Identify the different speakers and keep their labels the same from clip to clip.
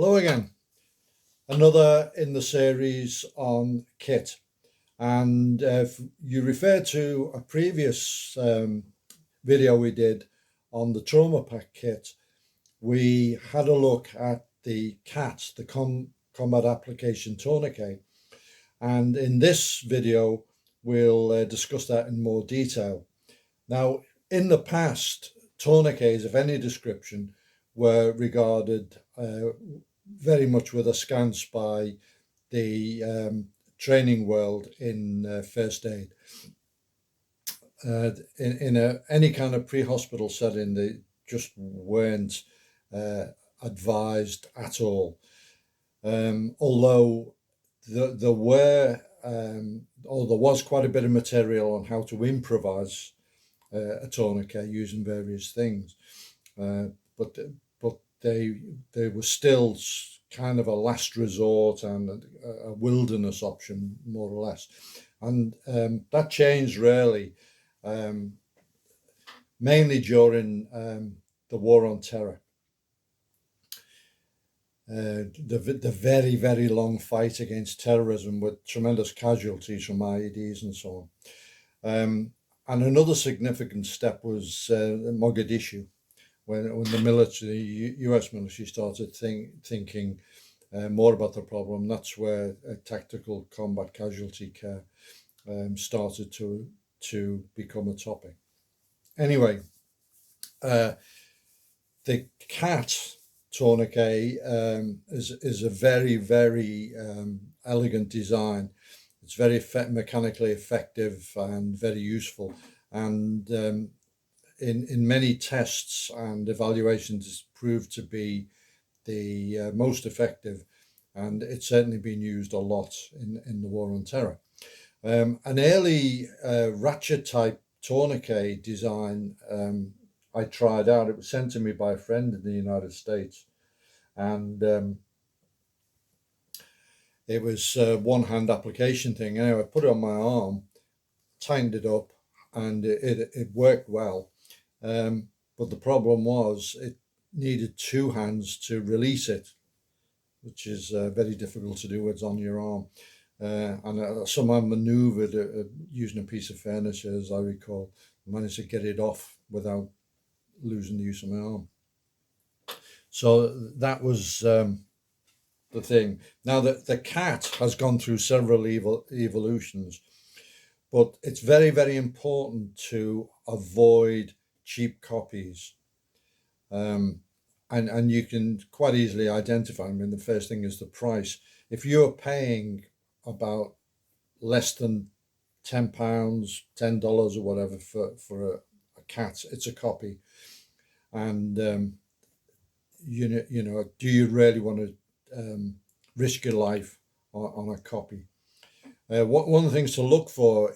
Speaker 1: Hello again, another in the series on kit, and you referred to a previous video we did on the trauma pack kit. We had a look at the CAT, the Combat Application Tourniquet, and in this video we'll discuss that in more detail. Now, in the past, tourniquets of any description were regarded very much with askance by the training world in first aid. In any kind of pre-hospital setting, they just weren't advised at all. Although there was quite a bit of material on how to improvise a tourniquet using various things, but they were still kind of a last resort and a wilderness option, more or less. And that changed really, mainly during the War on Terror. The very, very long fight against terrorism with tremendous casualties from IEDs and so on. And another significant step was Mogadishu, when the military, US military, started thinking more about the problem. That's where tactical combat casualty care started to become a topic. Anyway, the CAT tourniquet is a very, very elegant design. It's very mechanically effective and very useful, and in many tests and evaluations it's proved to be the most effective, and it's certainly been used a lot in the War on Terror. An early ratchet type tourniquet design I tried out. It was sent to me by a friend in the United States, and it was a one-hand application thing. Anyway, I put it on my arm, tightened it up, and it worked well. But the problem was it needed two hands to release it, which is very difficult to do. It's on your arm. And I somehow maneuvered using a piece of furniture, as I recall, managed to get it off without losing the use of my arm. So that was the thing. Now the CAT has gone through several evolutions, but it's very, very important to avoid cheap copies. And you can quite easily identify them. I mean, the first thing is the price. If you're paying about less than £10, $10 or whatever for a CAT, it's a copy. And you know, do you really want to risk your life on a copy? One of the things to look for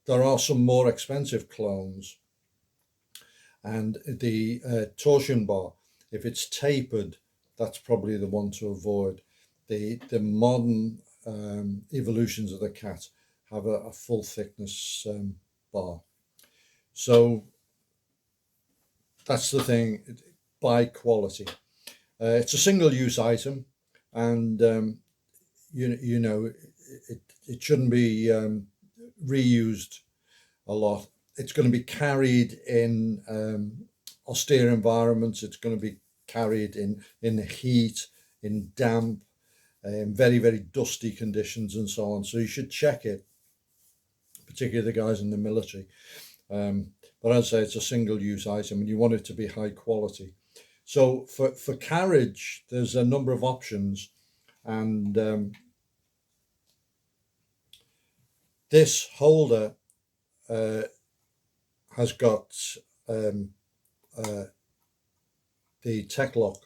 Speaker 1: there are some more expensive clones, and the torsion bar, if it's tapered, that's probably the one to avoid. The modern evolutions of the CAT have a full thickness bar. So that's the thing, buy quality. It's a single-use item, and you know, it shouldn't be reused a lot. It's going to be carried in austere environments. It's going to be carried in the heat, in damp, very, very dusty conditions and so on. So you should check it, particularly the guys in the military. But as I say, it's a single-use item and you want it to be high quality. So for carriage, there's a number of options, and this holder has got the tech lock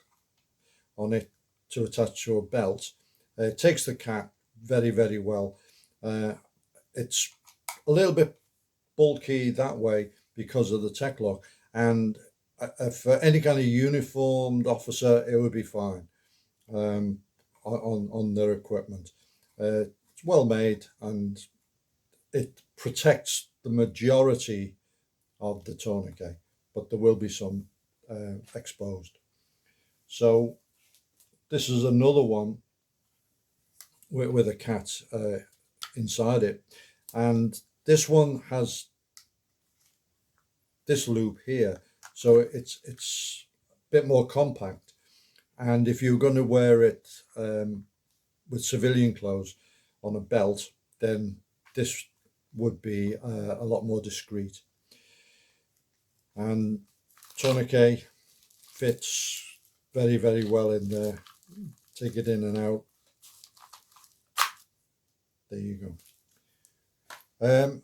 Speaker 1: on it to attach to a belt. It takes the CAT very, very well. It's a little bit bulky that way because of the tech lock, and for any kind of uniformed officer, it would be fine on their equipment. It's well made and it protects the majority of the tourniquet, but there will be some exposed. So this is another one with a cat inside it, and this one has this loop here, so it's a bit more compact. And if you're going to wear it with civilian clothes on a belt, then this would be a lot more discreet. And tourniquet fits very, very well in there. Take it in and out. There you go.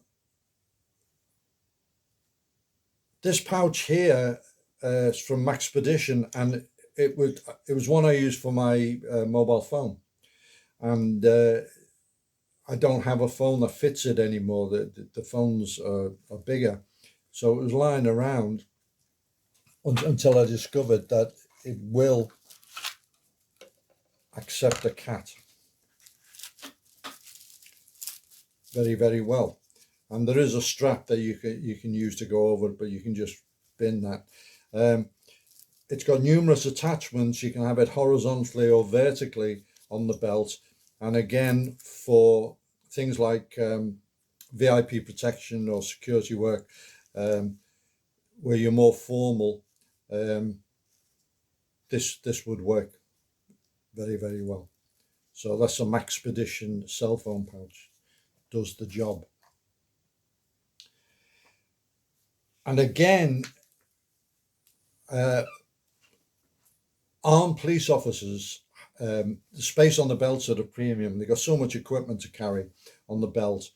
Speaker 1: This pouch here is from Maxpedition, and it was one I used for my mobile phone, and I don't have a phone that fits it anymore. The phones are bigger, so it was lying around until I discovered that it will accept a cat very, very well. And there is a strap that you can use to go over it, but you can just bin that. It's got numerous attachments. You can have it horizontally or vertically on the belt. And again, for things like VIP protection or security work, where you're more formal, this would work very, very well. So that's a Maxpedition cell phone pouch. Does the job. And again, armed police officers, the space on the belt's at a premium. They've got so much equipment to carry on the belt.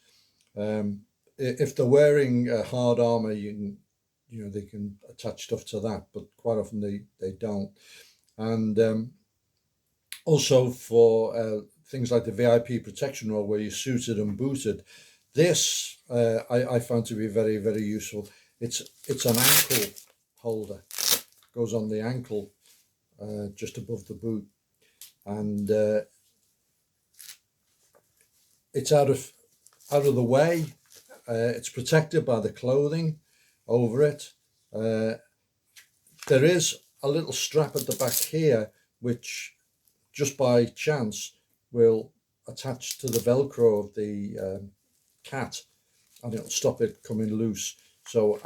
Speaker 1: If they're wearing hard armor, they can attach stuff to that, but quite often they don't. And also for things like the VIP protection role, where you're suited and booted, this I found to be very, very useful. It's an ankle holder. It goes on the ankle just above the boot, and it's out of the way. It's protected by the clothing over it. There is a little strap at the back here, which just by chance will attach to the Velcro of the cat, and it'll stop it coming loose. So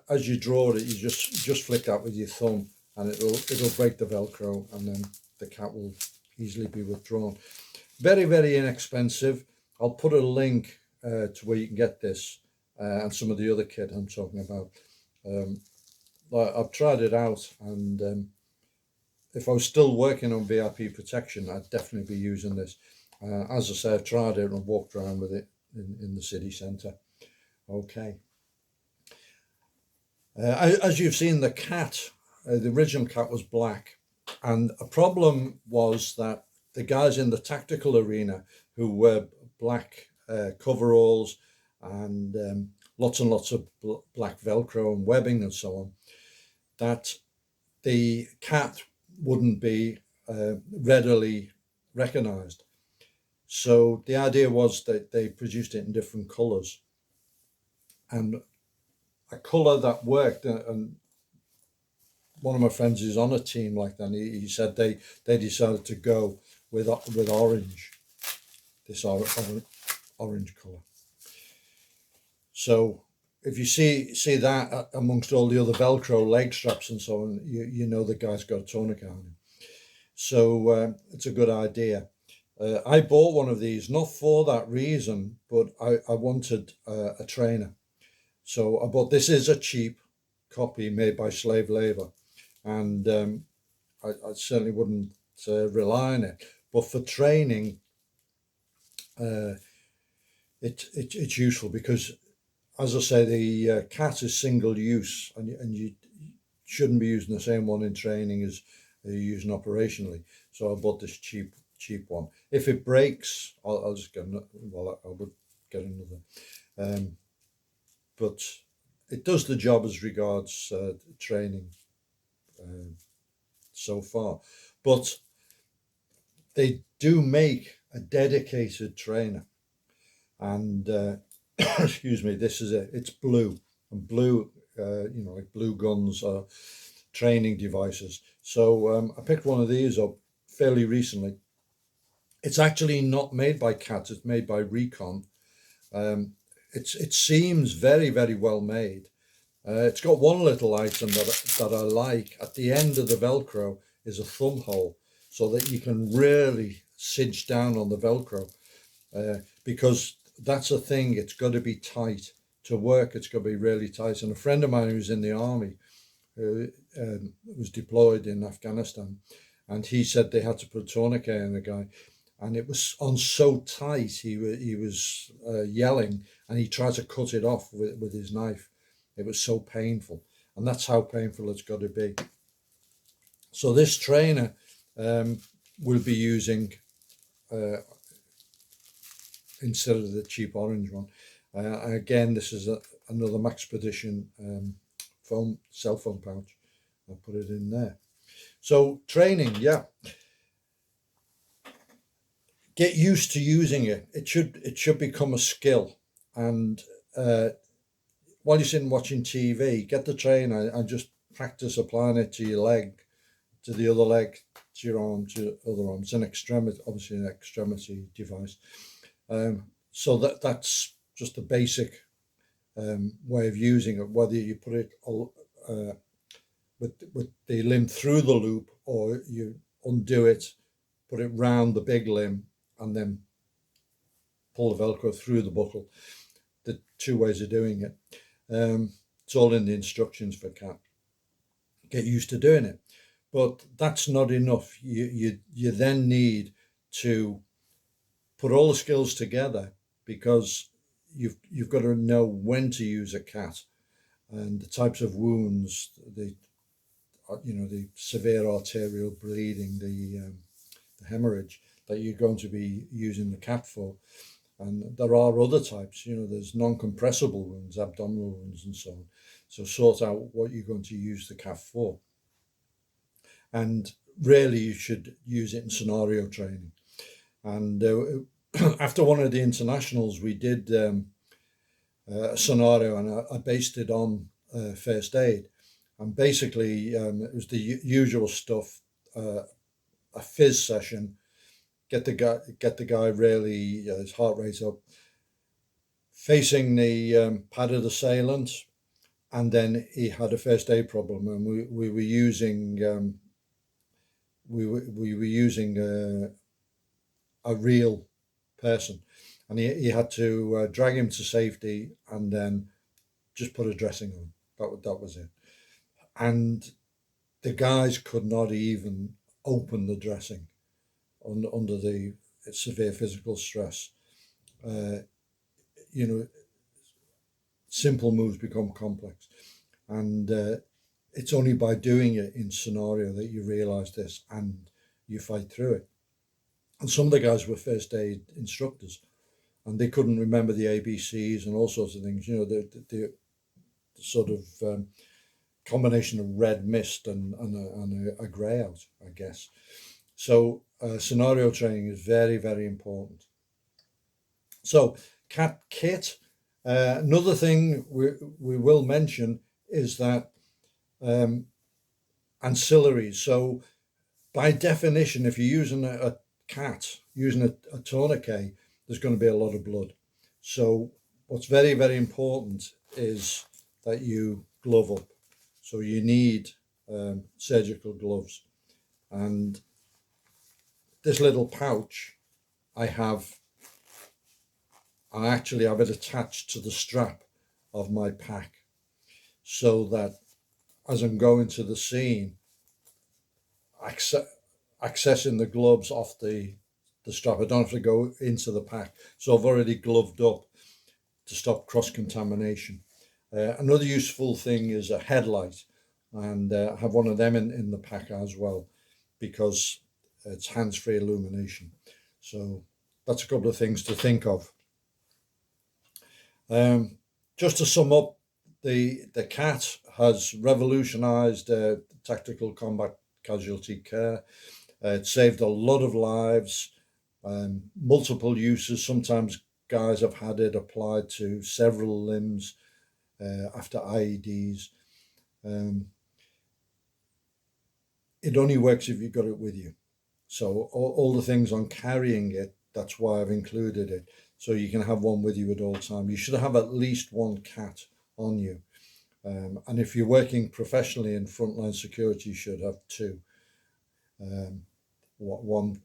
Speaker 1: as you draw it, you just flick that with your thumb, and it'll break the Velcro, and then the cat will easily be withdrawn. Very, very inexpensive. I'll put a link to where you can get this and some of the other kit I'm talking about. I've tried it out, and if I was still working on VIP protection, I'd definitely be using this. As I say, I've tried it and walked around with it in the city centre. Okay. As you've seen, the cat, the original cat was black, and a problem was that the guys in the tactical arena who wear black coveralls and lots and lots of black Velcro and webbing and so on, that the cat wouldn't be readily recognized. So the idea was that they produced it in different colors, and a color that worked. And one of my friends is on a team like that. And he said they decided to go with orange, this orange color. So if you see that amongst all the other Velcro leg straps and so on, you know the guy's got a tourniquet on him. So it's a good idea. I bought one of these, not for that reason, but I wanted a trainer. So I bought, this is a cheap copy made by slave labor, and I certainly wouldn't rely on it. But for training, it's useful because, as I say, the cat is single use, and you shouldn't be using the same one in training as you're using operationally. So I bought this cheap one. If it breaks, I'll just get another. Well, I would get another. But it does the job as regards training so far. But they do make a dedicated trainer, and excuse me, this is it's blue, and blue, like blue guns are training devices. So I picked one of these up fairly recently. It's actually not made by CAT, it's made by Recon. It seems very, very well made. It's got one little item that I like. At the end of the Velcro is a thumb hole so that you can really cinch down on the Velcro, because that's a thing. It's got to be tight. To work, it's got to be really tight. And a friend of mine who's in the army, who was deployed in Afghanistan, and he said they had to put a tourniquet in the guy, and it was on so tight he was yelling, and he tried to cut it off with his knife. It was so painful, and that's how painful it's got to be. So this trainer will be using, instead of the cheap orange one, again, this is another Maxpedition cell phone pouch. I'll put it in there. So training, yeah. Get used to using it. It should become a skill. And while you're sitting watching TV, get the trainer and just practice applying it to your leg, to the other leg, to your arm, to the other arm. It's an extremity, obviously an extremity device. So that's just a basic way of using it, whether you put it with the limb through the loop, or you undo it, put it round the big limb, and then pull the Velcro through the buckle. The two ways of doing it. It's all in the instructions for CAT. Get used to doing it. But that's not enough. You then need to put all the skills together, because you've got to know when to use a CAT, and the types of wounds, the severe arterial bleeding, the hemorrhage that you're going to be using the CAT for. And there are other types, there's non-compressible wounds, abdominal wounds, and so on. So sort out what you're going to use the CAT for. And really, you should use it in scenario training. And after one of the internationals, we did a scenario, and I based it on first aid. And basically, it was the usual stuff, a fizz session, get the guy really, his heart rate up, facing the padded assailant, and then he had a first aid problem, and we were using a real person, and he had to drag him to safety and then just put a dressing on. That was it. And the guys could not even open the dressing under the severe physical stress. Simple moves become complex, and it's only by doing it in scenario that you realize this and you fight through it. And some of the guys were first aid instructors, and they couldn't remember the ABCs and all sorts of things. The sort of combination of red mist and a grey out, I guess. So scenario training is very, very important. So CAT kit. Another thing we will mention is that ancillaries. So by definition, if you're using a CAT, using a tourniquet, there's going to be a lot of blood. So what's very, very important is that you glove up. So you need surgical gloves. And this little pouch I actually have it attached to the strap of my pack, so that as I'm going to the scene, accessing the gloves off the strap, I don't have to go into the pack. So I've already gloved up to stop cross-contamination. Another useful thing is a headlight, and I have one of them in the pack as well, because it's hands-free illumination. So that's a couple of things to think of. Just to sum up, the CAT has revolutionized tactical combat casualty care. It saved a lot of lives, multiple uses. Sometimes guys have had it applied to several limbs after IEDs. It only works if you've got it with you. So all the things on carrying it, that's why I've included it. So you can have one with you at all time. You should have at least one cat on you. And if you're working professionally in frontline security, you should have two. One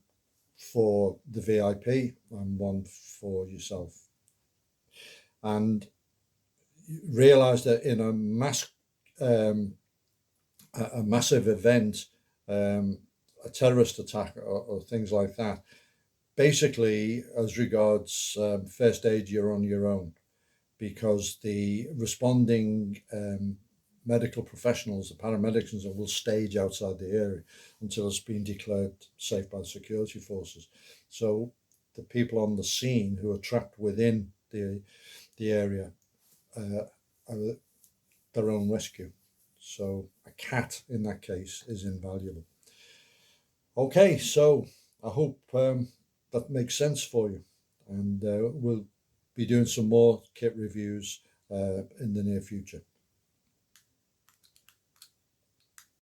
Speaker 1: for the VIP and one for yourself. And realize that in a massive event, a terrorist attack or things like that, basically, as regards first aid, you're on your own, because the responding medical professionals, the paramedics, will stage outside the area until it's been declared safe by the security forces. So the people on the scene who are trapped within the area are their own rescue. So a cat in that case is invaluable. Okay, so I hope that makes sense for you, and we'll be doing some more kit reviews in the near future.